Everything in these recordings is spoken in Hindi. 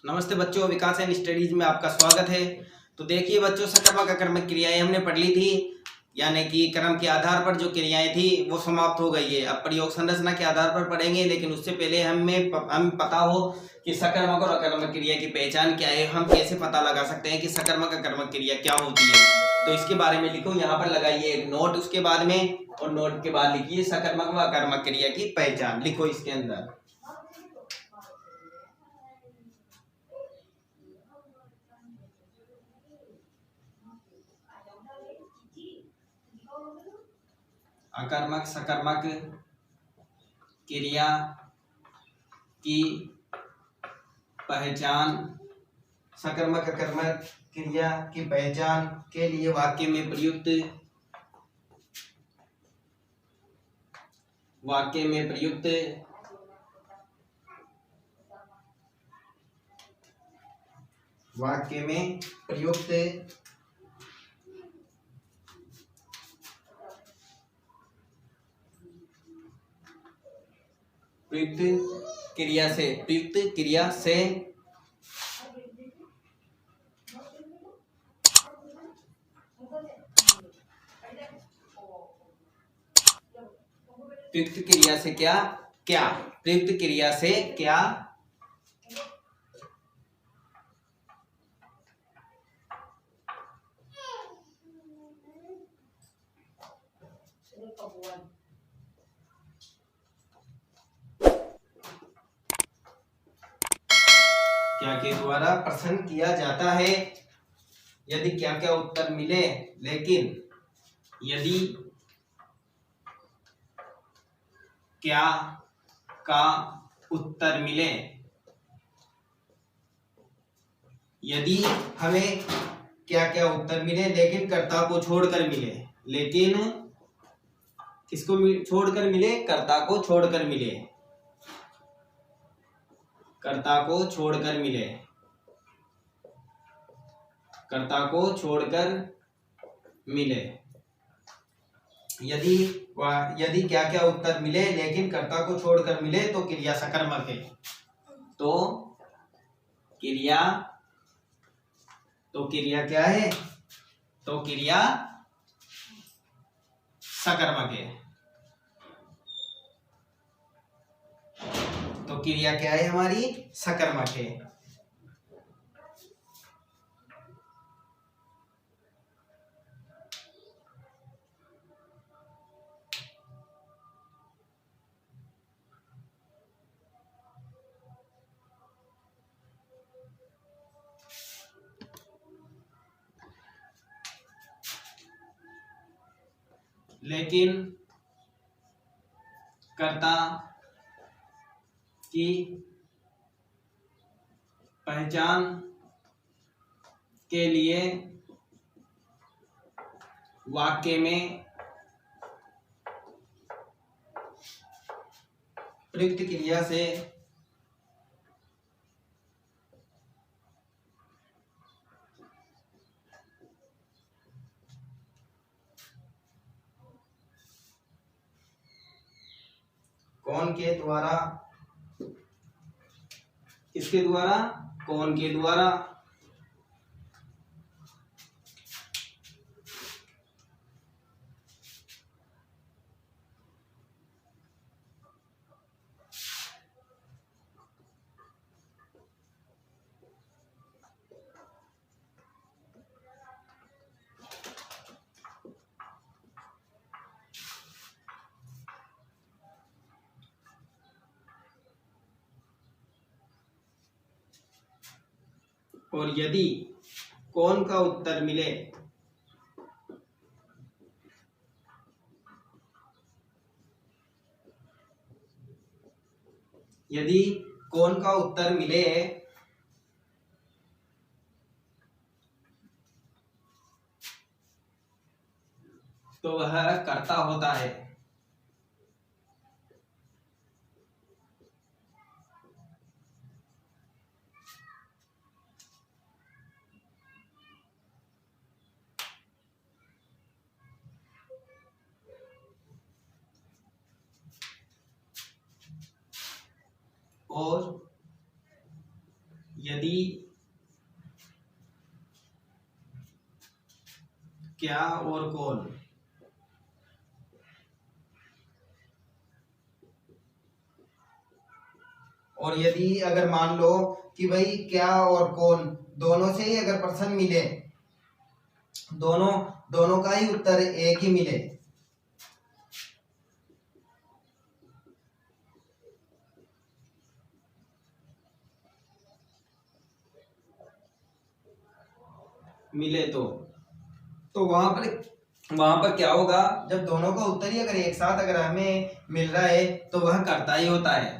नमस्ते बच्चों, विकास एंड स्टडीज में आपका स्वागत है। तो देखिए बच्चों, सकर्मक अकर्मक क्रियाएं हमने पढ़ ली थी, यानी कि क्रम के आधार पर जो क्रियाएं थी वो समाप्त हो गई है। अब प्रयोग संरचना के आधार पर पढ़ेंगे, लेकिन उससे पहले हमें पता हो कि सकर्मक और अकर्मक क्रिया की पहचान क्या है, हम कैसे पता लगा सकते हैं कि सकर्मक अकर्मक क्रिया क्या होती है। तो इसके बारे में लिखो, यहाँ पर लगाइए एक नोट उसके बाद में, और नोट के बाद लिखिए सकर्मक व अकर्मक क्रिया की पहचान, लिखो इसके अंदर। अकर्मक सकर्मक क्रिया की पहचान। सकर्मक अकर्मक क्रिया की पहचान के लिए वाक्य में प्रयुक्त प्रयुक्त क्रिया से प्रयुक्त क्रिया से क्या क्या प्रयुक्त क्रिया से क्या क्या के द्वारा प्रश्न किया जाता है। यदि क्या क्या उत्तर मिले, लेकिन यदि क्या का उत्तर मिले, यदि हमें क्या क्या उत्तर मिले लेकिन कर्ता को छोड़कर मिले, लेकिन किसको छोड़कर मिले? कर्ता को छोड़कर मिले, कर्ता को छोड़कर मिले, कर्ता को छोड़कर मिले। यदि क्या क्या उत्तर मिले लेकिन कर्ता को छोड़कर मिले तो क्रिया सकर्मक है। तो क्रिया क्या है? तो क्रिया सकर्मक है। तो क्रिया क्या है? हमारी सकर्मक है। लेकिन कर्ता की पहचान के लिए वाक्य में प्रयुक्त क्रिया से कौन के द्वारा, किसके द्वारा? कौन के द्वारा और यदि कौन का उत्तर मिले, यदि कौन का उत्तर मिले तो वह कर्ता होता है। और यदि क्या और कौन, और यदि अगर मान लो कि भाई क्या और कौन दोनों से ही अगर प्रश्न मिले, दोनों का ही उत्तर एक ही मिले, तो वहां पर क्या होगा, जब दोनों का उत्तर ही अगर एक साथ अगर हमें मिल रहा है तो वह कर्ता ही होता है।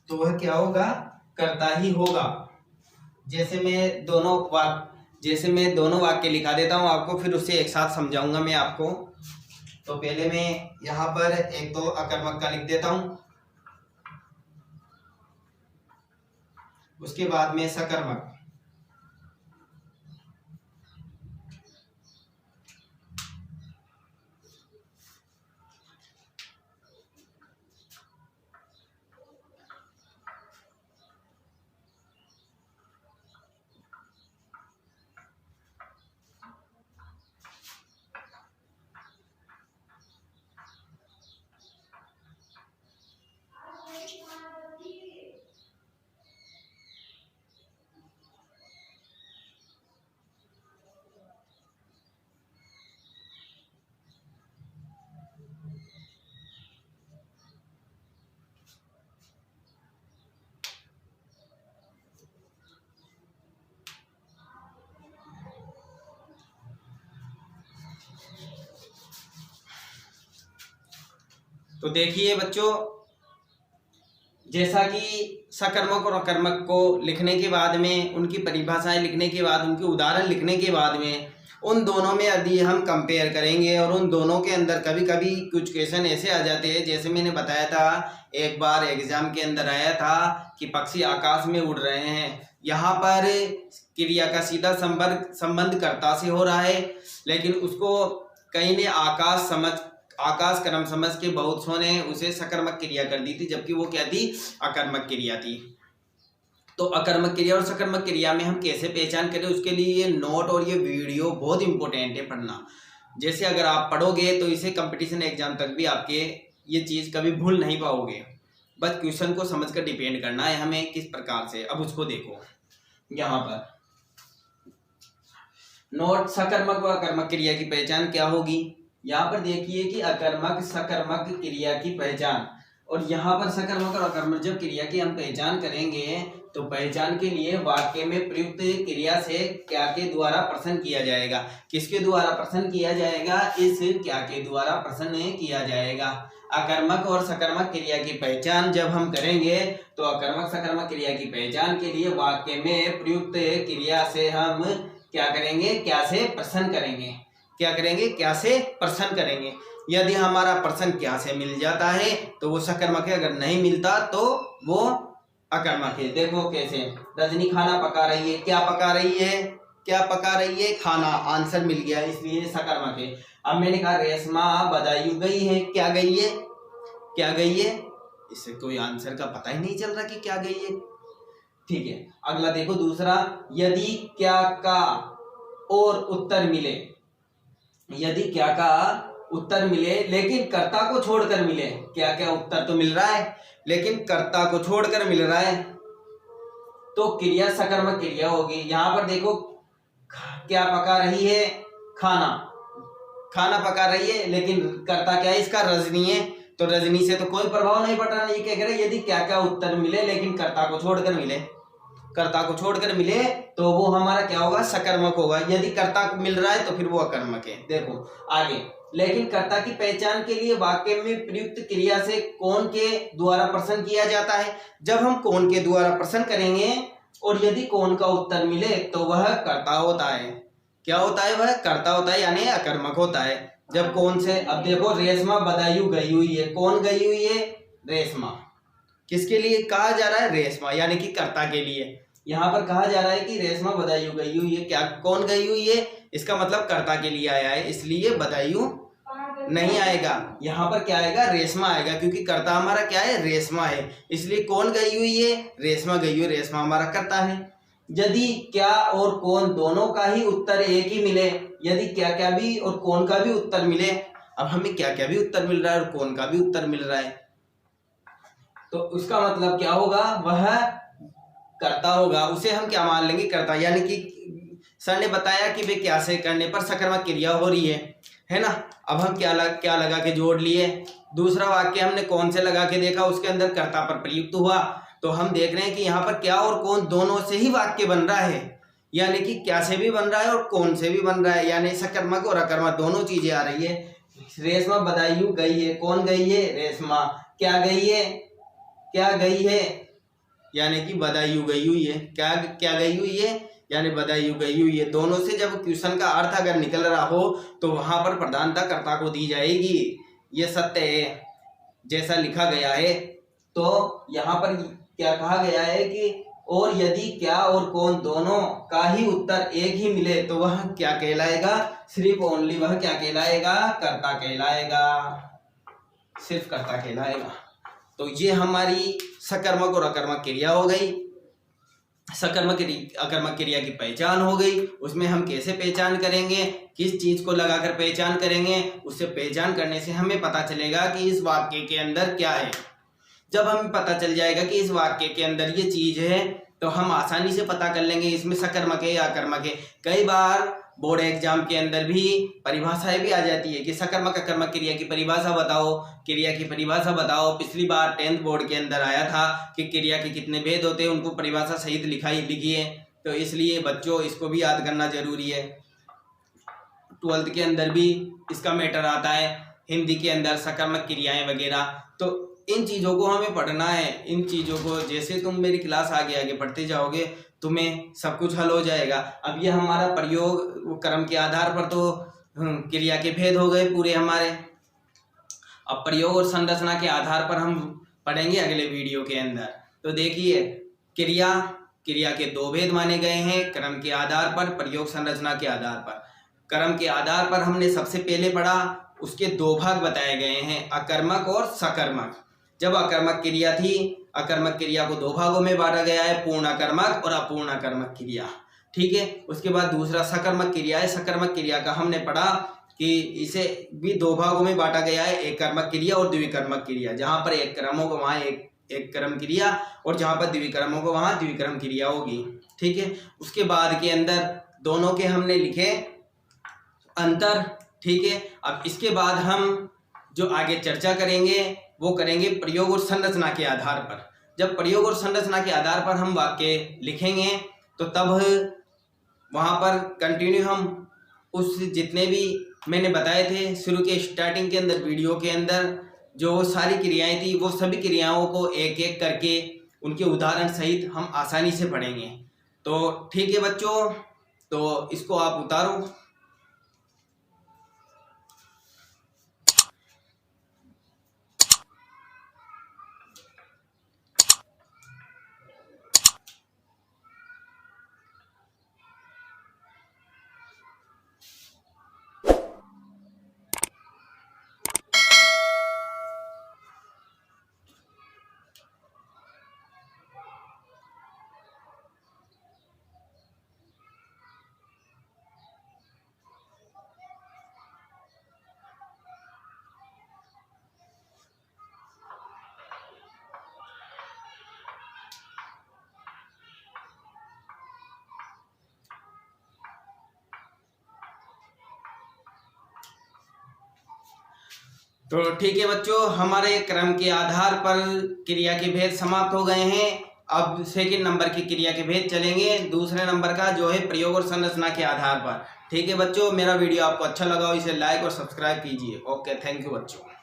तो वह क्या होगा, कर्ता ही होगा। जैसे मैं दोनों वाक्य लिखा देता हूं आपको, फिर उससे एक साथ समझाऊंगा मैं आपको। तो पहले मैं यहाँ पर एक तो अकर्मक का लिख देता हूं, उसके बाद में सकर्मक। तो देखिए बच्चों, जैसा कि सकर्मक और अकर्मक को लिखने के बाद में, उनकी परिभाषाएं लिखने के बाद, उनके उदाहरण लिखने के बाद में, उन दोनों में यदि हम कंपेयर करेंगे और उन दोनों के अंदर कभी कभी कुछ क्वेश्चन ऐसे आ जाते हैं, जैसे मैंने बताया था एक बार एग्जाम के अंदर आया था कि पक्षी आकाश में उड़ रहे हैं, यहाँ पर क्रिया का सीधा संबंध कर्ता से हो रहा है, लेकिन उसको कहीं ने आकाश क्रम समझ के बहुत सो ने उसे सकर्मक क्रिया कर दी थी, जबकि वो क्या थी, अकर्मक क्रिया थी। तो अकर्मक क्रिया और सकर्मक क्रिया में हम कैसे पहचान करें, उसके लिए ये नोट और ये वीडियो बहुत इंपॉर्टेंट है पढ़ना। जैसे अगर आप पढ़ोगे तो इसे कंपटीशन एग्जाम तक भी आपके ये चीज कभी भूल नहीं पाओगे। बस क्वेश्चन को समझकर डिपेंड करना है हमें किस प्रकार से। अब उसको देखो, यहाँ पर नोट सकर्मक व अकर्मक क्रिया की पहचान क्या होगी। यहाँ पर देखिए कि अकर्मक सकर्मक क्रिया की पहचान, और यहाँ पर सकर्मक और अकर्मक जब क्रिया की हम पहचान करेंगे तो पहचान के लिए वाक्य में प्रयुक्त क्रिया से क्या के द्वारा प्रश्न किया जाएगा। किसके द्वारा प्रश्न किया जाएगा, इस क्या के द्वारा प्रश्न किया जाएगा। अकर्मक और सकर्मक क्रिया की पहचान जब हम करेंगे तो अकर्मक सकर्मक क्रिया की पहचान के लिए वाक्य में प्रयुक्त क्रिया से हम क्या करेंगे, क्या से प्रश्न करेंगे। क्या करेंगे, क्या से प्रश्न करेंगे। यदि हमारा प्रश्न क्या से मिल जाता है तो वो सकर्मक है, अगर नहीं मिलता तो वो अकर्मक है। देखो कैसे, रजनी खाना पका रही है, क्या पका रही है, क्या पका रही है, खाना, आंसर मिल गया, इसलिए सकर्मक है। अब मैंने कहा रेशमा बदायूं गई है, क्या गई है, क्या गई है, इससे कोई आंसर का पता ही नहीं चल रहा कि क्या गई है। ठीक है, अगला देखो दूसरा, यदि क्या का और उत्तर मिले, यदि क्या का उत्तर मिले लेकिन कर्ता को छोड़कर मिले। क्या क्या उत्तर तो मिल रहा है लेकिन कर्ता को छोड़कर मिल रहा है, तो क्रिया सकर्मक क्रिया होगी। यहां पर देखो, क्या पका रही है, खाना, खाना पका रही है, लेकिन कर्ता क्या है इसका, रजनी है, तो रजनी से तो कोई प्रभाव नहीं पड़ रहा। नहीं कह रहे यदि क्या क्या उत्तर मिले लेकिन कर्ता को छोड़कर मिले, कर्ता को छोड़कर मिले तो वो हमारा क्या होगा, सकर्मक होगा। यदि कर्ता को मिल रहा है तो फिर वो अकर्मक है। देखो आगे, लेकिन कर्ता की पहचान के लिए वाक्य में प्रयुक्त क्रिया से कौन के द्वारा प्रश्न किया जाता है। जब हम कौन के द्वारा प्रश्न करेंगे और यदि कौन का उत्तर मिले तो वह कर्ता होता है। क्या होता है, वह कर्ता होता है, यानी अकर्मक होता है। जब कौन से, अब देखो रेशमा बदायूं गई हुई है, कौन गई हुई है, रेशमा। किसके लिए कहा जा रहा है, रेशमा, यानी कि कर्ता के लिए। यहाँ पर कहा जा रहा है कि रेशमा बदायूं गई हुई है, क्या कौन गई हुई है, इसका मतलब कर्ता के लिए आया है, इसलिए बदायूं नहीं आएगा, यहाँ पर क्या आएगा, रेशमा आएगा, क्योंकि कर्ता हमारा क्या है, रेशमा है, इसलिए कौन गई हुई है, रेशमा गई हुई, रेशमा हमारा कर्ता है। यदि क्या और कौन दोनों का ही उत्तर एक ही मिले, यदि क्या भी और कौन का भी उत्तर मिले, अब हमें क्या भी उत्तर मिल रहा है और कौन का भी उत्तर मिल रहा है, तो उसका मतलब क्या होगा, वह कर्ता होगा, उसे हम क्या मान लेंगे, कर्ता। यानी कि सर ने बताया कि वे क्या से करने पर सकर्मक क्रिया हो रही है ना। अब हम क्या लगा के जोड़ लिए, दूसरा वाक्य हमने कौन से लगा के देखा, उसके अंदर कर्ता पर प्रयुक्त हुआ, तो हम देख रहे हैं कि यहाँ पर क्या और कौन दोनों से ही वाक्य बन रहा है, यानी कि क्या से भी बन रहा है और कौन से भी बन रहा है, यानी सकर्मक और अकर्मक दोनों चीजें आ रही है। रेशमा बदायूं गई है, कौन गई है, रेशमा। क्या गई है, क्या गई है, यानी कि बदायूं गई हुई है, क्या गई हुई है, यानी बदायूं गई हुई है। दोनों से जब क्वेश्चन का अर्थ अगर निकल रहा हो तो वहां पर प्रधानता कर्ता को दी जाएगी, ये सत्य है जैसा लिखा गया है। तो यहाँ पर क्या कहा गया है कि और यदि क्या और कौन दोनों का ही उत्तर एक ही मिले तो वह क्या कहलाएगा, सिर्फ ओनली वह क्या कहलाएगा, कर्ता कहलाएगा, सिर्फ कर्ता कहलाएगा। तो ये हमारी सकर्मक और अकर्मक क्रिया हो गई। सकर्मक अकर्मक क्रिया की पहचान हो गई। उसमें हम कैसे पहचान करेंगे, किस चीज को लगाकर पहचान करेंगे, उससे पहचान करने से हमें पता चलेगा कि इस वाक्य के अंदर क्या है। जब हमें पता चल जाएगा कि इस वाक्य के अंदर ये चीज है तो हम आसानी से पता कर लेंगे इसमें सकर्मक है या अकर्मक है। कई बार बोर्ड एग्जाम के अंदर भी परिभाषाएं भी आ जाती है कि सकर्मक अकर्मक क्रिया की परिभाषा बताओ, क्रिया की परिभाषा बताओ। पिछली बार 10th बोर्ड के अंदर आया था कि क्रिया के कितने भेद होते हैं, उनको परिभाषा सहित लिखी है, तो इसलिए बच्चों इसको भी याद करना जरूरी है। 12th के अंदर भी इसका मैटर आता है, हिंदी के अंदर सकर्मक क्रियाएं वगैरह। तो इन चीज़ों को हमें पढ़ना है, इन चीज़ों को जैसे तुम मेरी क्लास आगे पढ़ते जाओगे तुम्हें सब कुछ हल हो जाएगा। अब ये हमारा प्रयोग क्रम के आधार पर तो क्रिया के भेद हो गए पूरे हमारे। अब प्रयोग और संरचना के आधार पर हम पढ़ेंगे अगले वीडियो के अंदर। तो देखिए क्रिया के दो भेद माने गए हैं, क्रम के आधार पर, प्रयोग संरचना के आधार पर। क्रम के आधार पर हमने सबसे पहले पढ़ा, उसके दो भाग बताए गए हैं, अकर्मक और सकर्मक। जब अकर्मक क्रिया थी, अकर्मक क्रिया को दो भागों में बांटा गया है, पूर्ण अकर्मक और अपूर्ण अकर्मक क्रिया, ठीक है। उसके बाद दूसरा सकर्मक क्रिया है। सकर्मक क्रिया का हमने पढ़ा कि इसे भी दो भागों में बांटा गया है, एक कर्मक क्रिया और द्विकर्मक क्रिया। जहां पर एक कर्म होगा वहां एक कर्म क्रिया, और जहां पर द्विकर्म होगा वहां द्विकर्म क्रिया होगी, ठीक है। उसके बाद के अंदर दोनों के हमने लिखे अंतर, ठीक है। अब इसके बाद हम जो आगे चर्चा करेंगे वो करेंगे प्रयोग और संरचना के आधार पर। जब प्रयोग और संरचना के आधार पर हम वाक्य लिखेंगे तो तब वहां पर कंटिन्यू हम उस जितने भी मैंने बताए थे शुरू के स्टार्टिंग के अंदर वीडियो के अंदर जो सारी क्रियाएं थी वो सभी क्रियाओं को एक एक करके उनके उदाहरण सहित हम आसानी से पढ़ेंगे। तो ठीक है बच्चों, तो इसको आप उतारो। तो ठीक है बच्चों, हमारे क्रम के आधार पर क्रिया के भेद समाप्त हो गए हैं। अब सेकंड नंबर की क्रिया के भेद चलेंगे, दूसरे नंबर का जो है प्रयोग और संरचना के आधार पर। ठीक है बच्चों, मेरा वीडियो आपको अच्छा लगा हो इसे लाइक और सब्सक्राइब कीजिए। ओके, थैंक यू बच्चों।